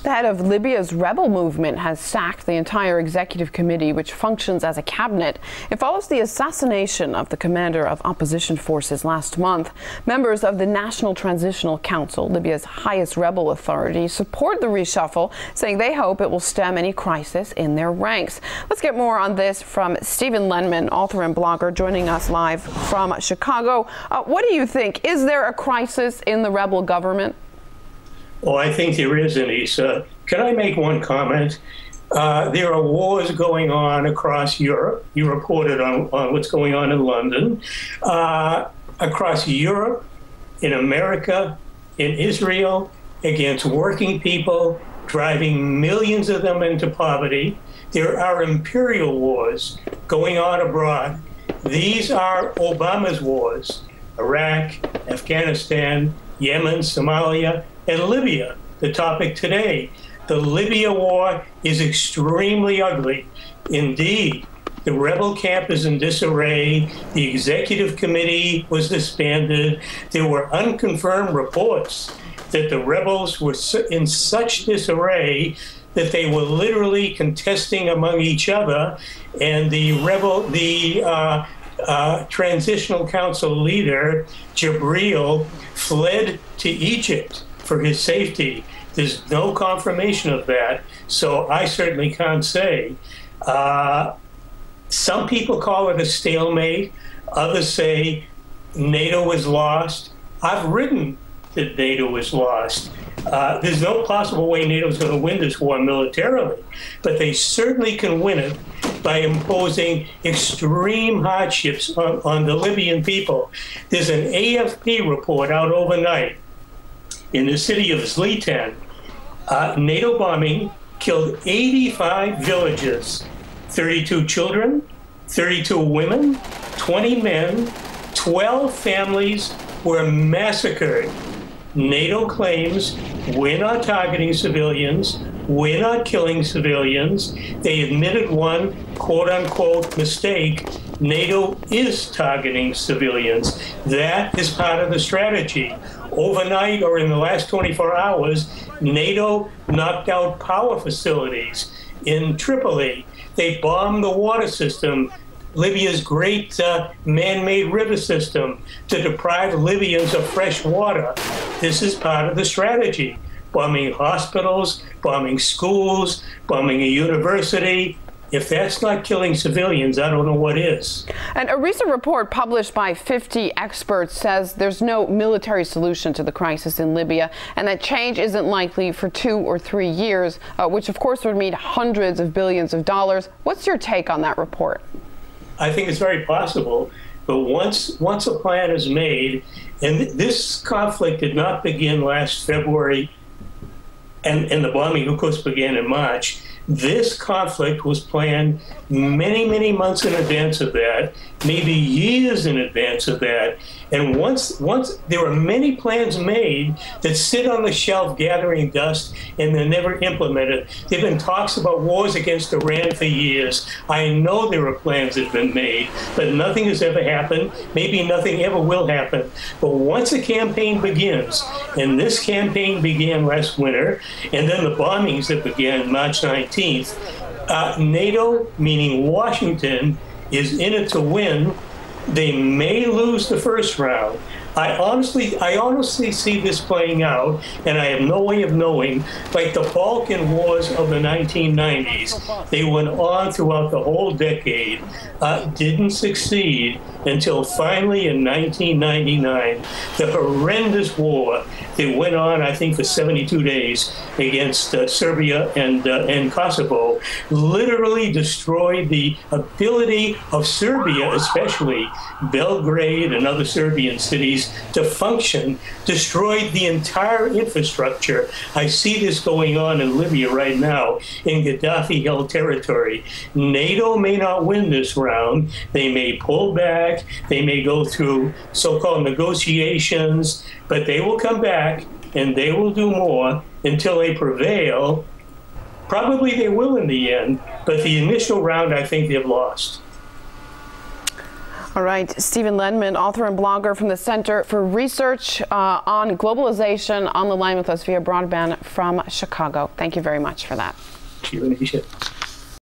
The head of Libya's rebel movement has sacked the entire executive committee, which functions as a cabinet. It follows the assassination of the commander of opposition forces last month. Members of the National Transitional Council, Libya's highest rebel authority, support the reshuffle, saying they hope it will stem any crisis in their ranks. Let's get more on this from Stephen Lendman, author and blogger, joining us live from Chicago. What do you think? Is there a crisis in the rebel government? Well, I think there is, Anissa. Can I make one comment? There are wars going on across Europe. You reported on what's going on in London. Across Europe, in America, in Israel, against working people, driving millions of them into poverty. There are imperial wars going on abroad. These are Obama's wars. Iraq, Afghanistan, Yemen, Somalia, and Libya, the topic today. The Libya war is extremely ugly. Indeed, the rebel camp is in disarray. The executive committee was disbanded. There were unconfirmed reports that the rebels were in such disarray that they were literally contesting among each other, and the Transitional Council leader, Jibril, fled to Egypt for his safety. There's no confirmation of that, so I certainly can't say. Some people call it a stalemate. Others say NATO is lost. I've written that NATO is lost. There's no possible way NATO is going to win this war militarily, but they certainly can win it by imposing extreme hardships on the Libyan people. There's an AFP report out overnight in the city of Zlatan. NATO bombing killed 85 villages, 32 children, 32 women, 20 men, 12 families were massacred. NATO claims we're not targeting civilians, we're not killing civilians. They admitted one quote-unquote mistake. NATO is targeting civilians. That is part of the strategy. Overnight, or in the last 24 hours, NATO knocked out power facilities in Tripoli. They bombed the water system, Libya's great man-made river system, to deprive Libyans of fresh water. This is part of the strategy. Bombing hospitals, bombing schools, bombing a university. If that's not killing civilians, I don't know what is. And a recent report published by 50 experts says there's no military solution to the crisis in Libya, and that change isn't likely for 2 or 3 years, which of course would mean hundreds of billions of dollars. What's your take on that report? I think it's very possible, but once a plan is made, and this conflict did not begin last February, and the bombing, of course, began in March. This conflict was planned many, many months in advance of that, maybe years in advance of that. And once there were many plans made that sit on the shelf gathering dust and they're never implemented. There have been talks about wars against Iran for years. I know there are plans that have been made, but nothing has ever happened. Maybe nothing ever will happen. But once a campaign begins, and this campaign began last winter, and then the bombings that began March 19th, NATO, meaning Washington, is in it to win. They may lose the first round. I honestly see this playing out, and I have no way of knowing. Like the Balkan Wars of the 1990s, they went on throughout the whole decade, didn't succeed until finally in 1999, the horrendous war that went on, I think, for 72 days against Serbia and Kosovo, literally destroyed the ability of Serbia, especially Belgrade and other Serbian cities, to function, destroyed the entire infrastructure. I see this going on in Libya right now, in Gaddafi-held territory. NATO may not win this round. They may pull back. They may go through so-called negotiations, but they will come back and they will do more until they prevail. Probably they will in the end, but the initial round, I think they've lost. All right, Stephen Lendman, author and blogger from the Center for Research on Globalization, on the line with us via broadband from Chicago. Thank you very much for that.